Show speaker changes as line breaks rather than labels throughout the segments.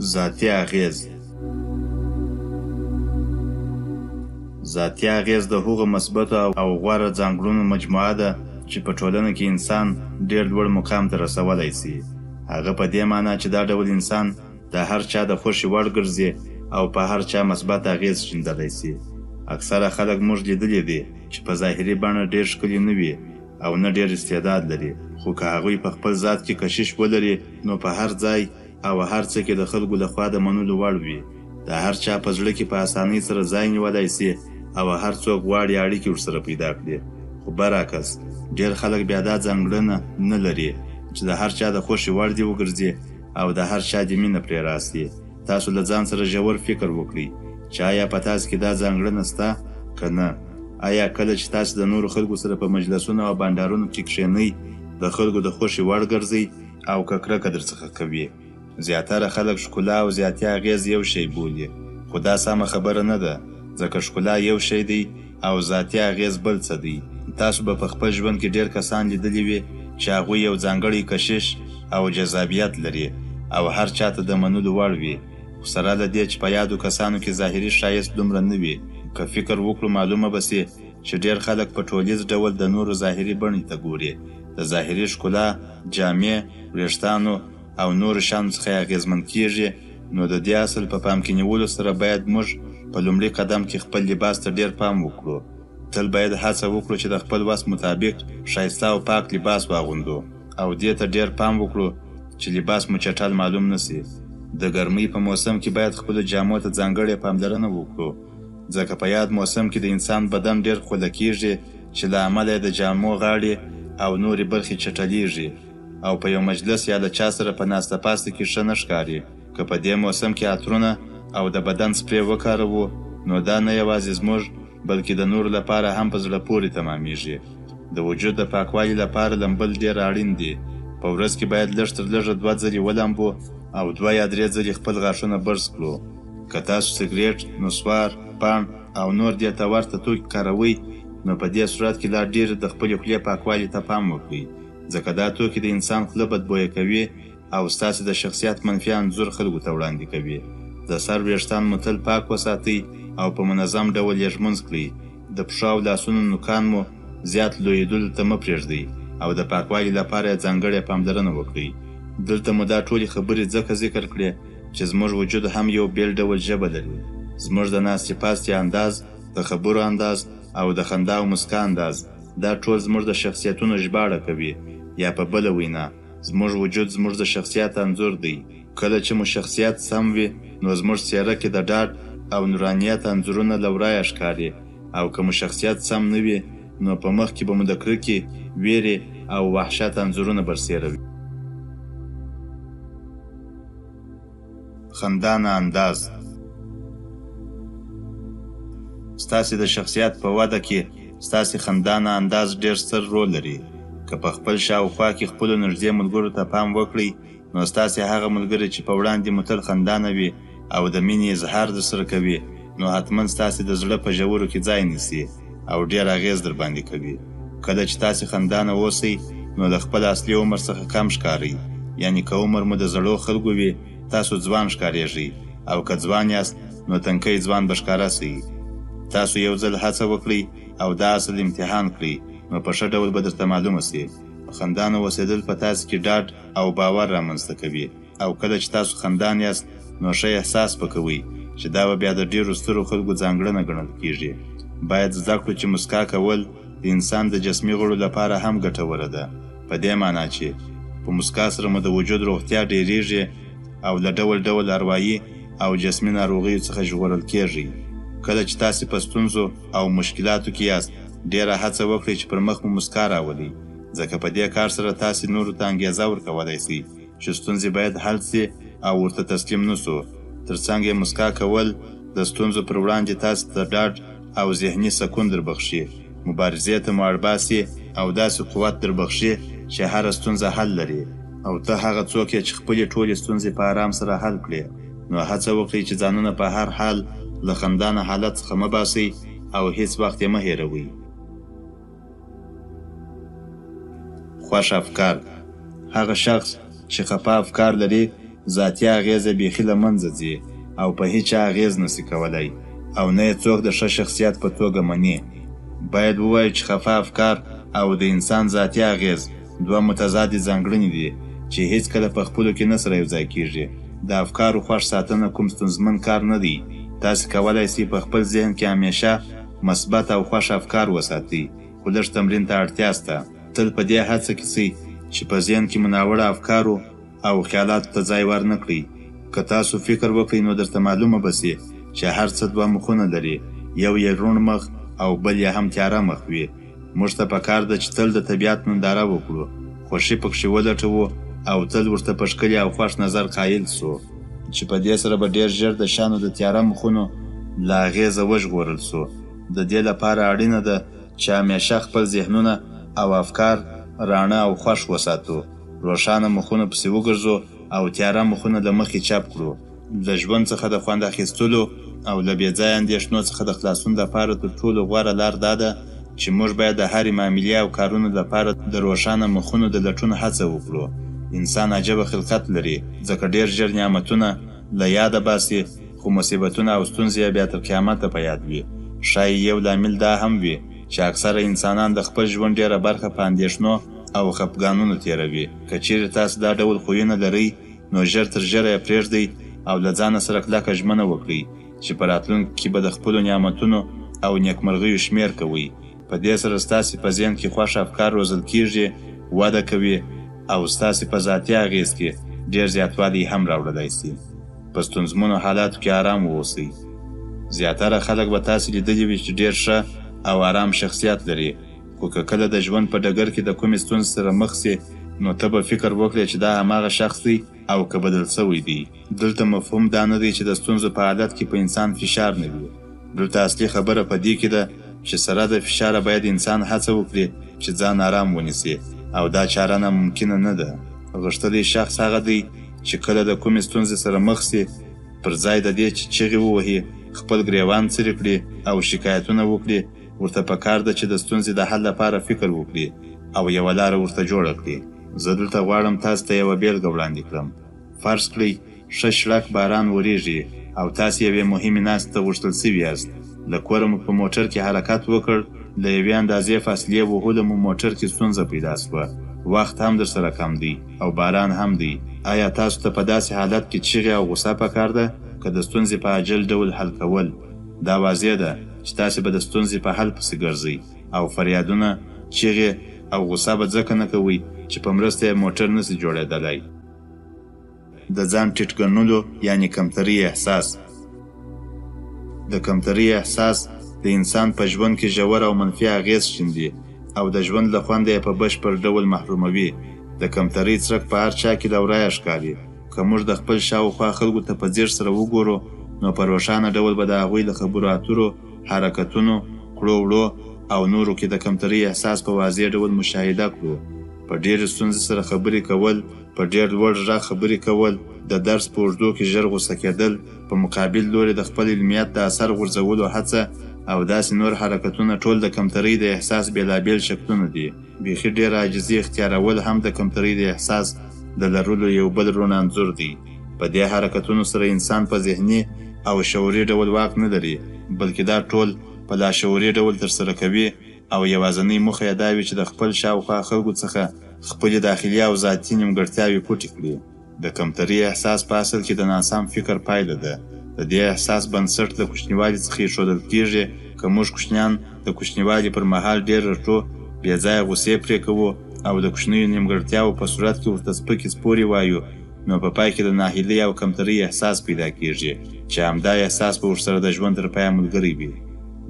ذاتي اغیز. ذاتي اغیز د هغو مثبتو او غوره ځانګړنو مجموعه ده چې په ټولنه کې انسان ډېر لوړ مقام ته رسولی سي. هغه په دې معنی چې دا ډول انسان د هر چا د خوښې وړ ګرځي او په هر چا مثبت اغیز شیندلی سي. اکثره خلک موږ لیدلی دي چې په ظاهري بڼه ډېر ښکلي نه وي او نه ډېر استعداد لري، خو که هغوی په خپل ذات کې کشش ولري نو په هر ځای او هر څه کې د خلکو لخوا د منلو وړ وي. د هر چا په زړه کې په اسانۍ سره ځای نیولی سي او هر څوک غواړي اړیکې ورسره پیدا کړي. خو برعکس ډېر خلک بیا دا ځانګړنه نه لري چې د هر چا د خوښې وړ دي وګرځي او د هر چا د مینه پرې راسي. تاسو له ځان سره ژور فکر وکړئ چې آیا په تاسو کې دا ځانګړنه شته که نه؟ آیا کله چې تاسو د نورو خلکو سره په مجلسونو او بانډارونو کې کښېنئ د خلکو د خوښې وړ ګرځئ او که کرکه درڅخه کوي؟ زیاتره خلک ښکلا او زیاتي اغیز یو شی بولي، خو دا سمه خبره نه ده، ځکه ښکلا یو شی دی او ذاتي اغیز بل څه دی. تاسو به په خپل ژوند کې ډېر کسان لیدلي وي چې هغوی یو ځانګړی کشش او جذابیت لري او هر چاته د منلو وړ وي، خو سره له دې چې په یادو کسانو کې ظاهري ښایست دومره نه وي. که فکر وکړو معلومه به سي چې ډېر خلک په ټولیز ډول د نورو ظاهري بڼې ته ګوري، د ظاهري ښکلا، جامې، وریښتانو او نورو شیانو څخه اغیزمن کیږي. نو د دې اصل په پام کې نیولو سره باید موږ په لومړي قدم کې خپل لباس ته ډېر پام وکړو. تل باید هڅه وکړو چې د خپل وس مطابق ښایسته او پاک لباس واغوندو او دې ته ډېر پام وکړو چې لباس مو چټل معلوم نه سي. د ګرمۍ په موسم کې باید خپلو جامو ته ځانګړې پاملرنه وکړو، ځکه په یاد موسم کې د انسان بدن ډېر خوله کیږي چې له امله د جامو غاړې او نورې برخې چټلیږي او په یو مجلس یا له چا سره په ناسته پاسته کې ښه نه ښکاري. که په دې موسم کې عطرونه او د بدن سپری وکاروو نو دا نه یوازې زموږ بلکې د نورو لپاره هم په زړه پورې تمامیږي. د وجود د پاکوالي لپاره لمبل ډېر اړین دي. په ورځ کې باید لږ تر لږه 2 ځلې ولمبو او 2 یا 3 ځلې خپل غاښونه برس کړو. که تاسو سګریټ، نسوار، پاڼ او نور دې ته ورته توکي کاروئ نو په دې صورت کې لا ډېر د خپلې خولې پاکوالي ته پام وکړئ، ځکه دا توکي د انسان خوله بدبویه کوي او ستاسې د شخصیت منفي انځور خلکو ته وړاندې کوي. د سر ویښتان مو تل پاک وساتئ او په منظم ډول یې ږمنځ کړئ. د پښو او لاسونو نوکان مو زیات لویېدلو ته مه پرېږدئ او د پاکوالي لپاره یې ځانګړې پاملرنه وکړئ. دلته مو دا ټولې خبرې ځکه ذکر کړې چې زموږ وجود هم یو بیل ډول ژبه لري. زموږ د ناستې پاستې انداز، د خبرو انداز او د خندا او مسکا انداز، دا ټول زموږ د شخصیتونو ژباړه کوي. یا په بله وینا زموږ وجود زموږ د شخصیت انځور دی. کله چې مو شخصیت سم وي نو زموږ څېره کې د ډاډ او نورانیت انځورونه له ورایه ښکاري، او که مو شخصیت سم نه وي نو په مخ کې به مو د کرکې، ویرې او وحشت انځورونه برسېره وي. خندانه انداز. ستاسې د شخصیت په وده کې ستاسې خندانه انداز ډېر ستر رول لري. که په خپل شاوخوا کې خپلو نږدې ملګرو ته پام وکړئ نو ستاسې هغه ملګري چې په وړاندې مو تل خندانه وي او د مینې اظهار درسره کوي نو حتما ستاسې د زړه په ژورو کې ځای نیسي او ډېر اغیز در باندې کوي. کله چې تاسې خندانه اوسئ نو د خپل اصلي عمر څخه کم ښکارئ، یعنی که عمر مو د زړو خلکو وي تاسو ځوان ښکارېږئ، او که ځوان یاست نو تنکی ځوان به ښکاره سئ. تاسو یو ځل هڅه وکړئ او دا اصل امتحان کړئ نو په ښه ډول به درته معلومه سي. خندانه اوسېدل په تاسو کې ډاډ او باور رامنځته کوي، او کله چې تاسو خندان یاست نو ښه احساس به کوئ چې دا به بیا د ډېرو سترو خلکو ځانګړنه ګڼل کیږي. باید زده کړو چې مسکا کول د انسان د جسمي غړو لپاره هم ګټوره ده، په دې معنا چې په مسکا سره مو د وجود روغتیا ډېرېږي او له ډول ډول اروايي او جسمي ناروغیو څخه ژغورل کیږئ. کله چې تاسې په ستونزو او مشکلاتو کې یاست ډېره هڅه وکړئ چې پر مخ مو مسکا راولئ، ځکه په دې کار سره تاسې نورو ته انګېزه ورکولی سئ چې ستونزې باید حل سي او ورته تسلیم نه سو. ترڅنګ یې مسکا کول د ستونزو پر وړاندې تاسې ته ډاډ او ذهني سکون دربخښي، مبارزې ته مو اړ باسي او داسې قوت دربخښي چې هره ستونزه حل لري. او ته هغه څوک یې چې خپلې ټولې ستونزې په آرام سره حل کړې. نو هڅه وکړئ چې ځانونه په هر حال له خندانه حالت څخه مه باسئ او هیڅ وخت یې مه هېروئ. خوښ افکار. هغه شخص چې خفه افکار لري ذاتي اغیزه بیخي له منځه ځي او په هیچا اغیز نسي کولی او نه یې څوک د ښه شخصیت په توګه مني. باید ووایو چې خفه افکار او د انسان ذاتي اغیز دوه متضادې ځانګړنې دي چې هیڅکله په خپلو کې نه سره یوځای کیږي. د افکارو خوښ ساتنه کوم ستونزمن کار نه دی. تاسې کولی سئ په خپل ذهن کې همیشه مثبت او خوښ افکار وساتئ، خو لږ تمرین ته اړتیا شته. تل په دې هڅه کې سئ چې په ذهن کې مناوړه افکارو او خیالاتو ته ځای ورنه کړئ. که تاسو فکر وکړئ نو درته معلومه به سي چې هر څه دوه مخونه لري، یو یې روڼ مخ او بل یې هم تیاره مخ وي. موږ ته پکار ده چې تل د طبیعت ننداره وکړو، خوښي پکښې ولټوو او تل ورته په ښکلي او خوښ نظر قایل سو، چې په دې سره به ډېر ژر د شیانو د تیاره مخونو له اغېزه وژغورل سو. د دې لپاره اړینه ده چې همیشه خپل ذهنونه او افکار رانه او خوښ وساتو، روښانه مخونه پسې وګرځو او تیاره مخونه له مخې چپ کړو. د ژوند څخه د خوند اخیستلو او له بېځایه اندېښنو څخه د خلاصون لپاره تر ټولو غوره لار دا ده چې موږ باید د هرې معاملې او کارونو لپاره د روښانه مخونو د لټون هڅه وکړو. انسان عجبه خلقت لري، ځکه ډېر ژر نعمتونه له یاده باسي، خو مصیبتونه او ستونزې بیا تر قیامته په یاد وي. ښایي یو لامل دا هم وي چې اکثره انسانان د خپل ژوند ډېره برخه په اندېښنو او خفګانونو تېروي. که چیرې تاسو دا ډول خویونه لرئ نو ژر تر ژره یې پرېږدئ او له ځانه سره کلکه ژمنه وکړئ چې په راتلونکي کې به د خپلو نعمتونو او نیکمرغیو شمېر کوئ. په دې سره ستاسې په ذهن کې خوښ افکار روزل کیږي، وده کوي او ستاسې په ذاتي اغېز کې ډېر زیاتوالی هم راوړلی سي. په ستونزمنو حالاتو کې آرام واوسئ. زیاتره خلک به تاسې لیدلي وي چې ډېر ښه او آرام شخصیت لري، خو که کله د ژوند په ډګر کې د کومې ستونزې سره مخ سي نو ته به فکر وکړې چې دا هماغه شخص دی او که بدل سوی دی. دلته مفهوم دا نه دی چې د ستونزو په حالت کې په انسان فشار نه وي. دلته اصلي خبره په دې کې ده چې سره د فشاره باید انسان هڅه وکړي چې ځان آرام ونیسي، او دا چاره ناممکنه نه ده. غښتلی شخص هغه دی چې کله د کومې ستونزې سره مخ سي، پر ځای د دې چې چغې ووهي، خپل ګریوان څیرې کړي او شکایتونه وکړي، ورته پکار ده چې د ستونزې د حل لپاره فکر وکړي او یوه لاره ورته جوړه کړي. زه دلته غواړم تاسو ته یوه بیلګه وړاندې کړم. فرض کړئ ښه شړک باران وریږي او تاسو یوې مهمې ناستې ته غوښتل سوي یاست. له کوره مو په موټر کې حرکت وکړ، له یوې اندازې فاصلې وهلو مو موټر کې ستونزه پیدا شوه، وخت هم در سره کم دی او باران هم دی. آیا تاسو ته په داسې حالت کې چیغې او غوسه پکار ده که د ستونزې په عاجل ډول حل کول؟ دا واضح ده چې تاسې به د ستونزې په حل پسې ګرځئ او فریادونه، چیغې او غوسه به ځکه نه کوئ چې په مرسته یې موټر نسي جوړېدلی. د ځان ټیټ ګڼلو یعنې کمتري احساس. د کمتري احساس د انسان په ژوند کې ژور او منفي اغېز شیندي او د ژوند له خونده یې په بشپړ ډول محروموي. د کمترۍ څرک په هر چا کې د ورایه ښکاري. که موږ د خپل شاوخوا خلکو ته په ځیر سره وګورو نو په روښانه ډول به د هغوی له خبرو اترو، حرکتونو، کړو وړو او نورو کې د کمترۍ احساس په واضح ډول مشاهده کړو. په ډېرې ستونزې سره خبرې کول، په ډېر لوړ غږ خبرې کول، د درس په اوږدو کې ژر غوسه کېدل، په مقابل لوري د خپل علمیت د اثر غورځولو هڅه او داسې نور حرکتونه ټول د کمترۍ د احساس بېلابېل شکلونه دي. بیخي ډېر عاجزي اختیارول هم د کمترۍ د احساس د لرلو یو بل روڼ انځور دی. په دې حرکتونو سره انسان په ذهني او شعوري ډول واک نه لري، بلکې دا ټول په لاشعوري ډول ترسره کوي او یوازینۍ موخه یې دا وي چې د خپل شاوخوا خلکو څخه خپلې داخلي او ذاتي نیمګړتیاوې پټې کړي. د کمترۍ احساس په اصل کې د ناسم فکر پایله ده. د دې احساس بنسټ د کوچنیوالي څخه ایښودل کېږي. که موږ کوچنیان د کوچنیوالي پر مهال ډېر رټو، بې ځایه غوسې پرې کوو او د کوچنیو نیمګړتیاوو په صورت کې ورته سپکې سپورې وایو، نو په پای کې د ناهیلۍ او کمترۍ احساس پیدا کېږي چې همدا احساس به ورسره د ژوند تر پایه ملګری وي.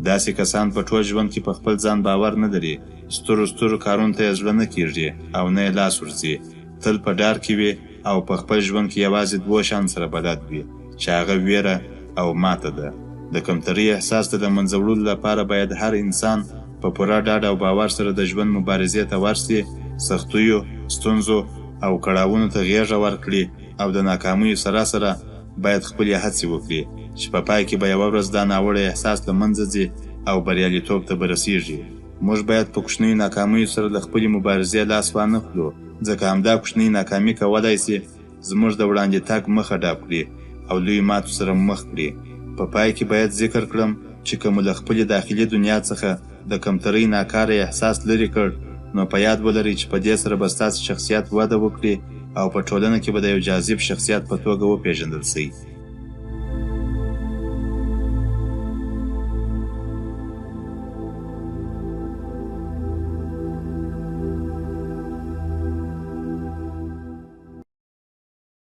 داسې کسان په ټول ژوند کې په خپل ځان باور نه لري، سترو کارونو ته یې زړه نه کېږي او نه یې لاس ورځي، تل په ډار کې وي او په خپل ژوند کې یوازې دوو شیانو سره بلد وي چې هغه ویره او ماته ده. د کمترۍ احساس ته د منځه وړلو لپاره باید هر انسان په پوره ډاډ او باور سره د ژوند مبارزې ته ورسي، سختیو، ستونزو او کړاوونو ته غېږه ورکړي او د ناکامیو سره سره باید خپلې هڅې وکړي چې په پای کې به یوه ورځ دا ناوړه احساس له منځه ځي او بریالیتوب ته به رسیږي. موږ باید په کوچنیو ناکامیو سره د خپلې مبارزې لاس وانه کړو، ځکه همدا کوچنۍ ناکامي کولی سي زموږ د وړاندې تګ مخه ډب کړي او لوی ماتو سره مخ کړي. په پای کې باید ذکر کړم چې که مو له خپلې داخلي دنیا څخه د کمترۍ ناکاره احساس لرې کړ، نو په یاد ولرئ چې په دې سره به ستاسو شخصیت وده وکړي او په ټولنه کې به د یو جاذب شخصیت په توګه وپېژندل شئ.